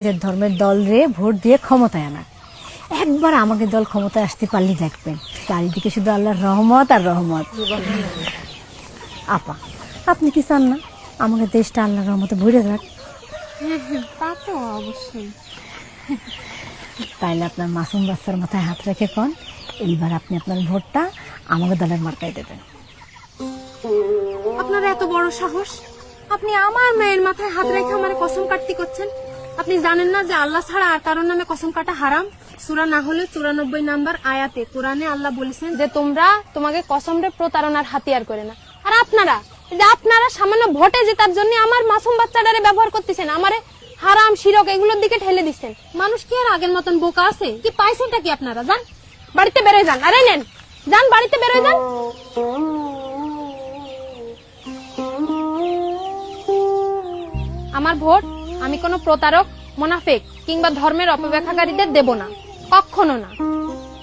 ধর্মের দল রে ভোট দিয়ে ক্ষমতায় আনা। একবার আমাকে দল ক্ষমতায় আসতে পারলে দেখবেন চারিদিকে শুধু আল্লাহর রহমত আর রহমত। আপা, আপনি কি চান না আমাকে দেশটা আল্লাহর রহমতে ভরে যাক? তা তো অবশ্যই। তাইলে আপনার মাসুম বাচ্চার মাথায় হাত রেখে কন, এইবার আপনি আপনার ভোটটা আমাকে দলের মার্কায় দেবেন। আপনার এত বড় সাহস, আপনি আমার মেয়ের মাথায় হাত রেখে আমার কসম কাটতে করছেন? আপনি জানেন না যে আল্লাহ ছাড়া আর কারোর নামে কসম কাটা হারাম? সূরা নাহলে 94 নাম্বার আয়াতে কোরআনে আল্লাহ বলেছেন যে তোমরা তোমাকে কসমরে প্রতারণার হাতিয়ার করে না। আর আপনারা সামান্য ভোটে জেতার জন্য আমার মাসুম বাচ্চাটারে ব্যবহার করতেছেন, আমারে হারাম শিরক এগুলোর দিকে ঠেলে দিচ্ছেন। মানুষ কি আর আগের মতন বোকা আছে? কি পাইছেনটা কি আপনারা? যান বাড়িতে বেরোয় যান। আরে নেন, যান বাড়িতে বেরোয় যান। আমার ভোট আমি কোনো প্রতারক, মুনাফিক কিংবা ধর্মের অপব্যাখ্যাকারীদের দেব না, কখনো না।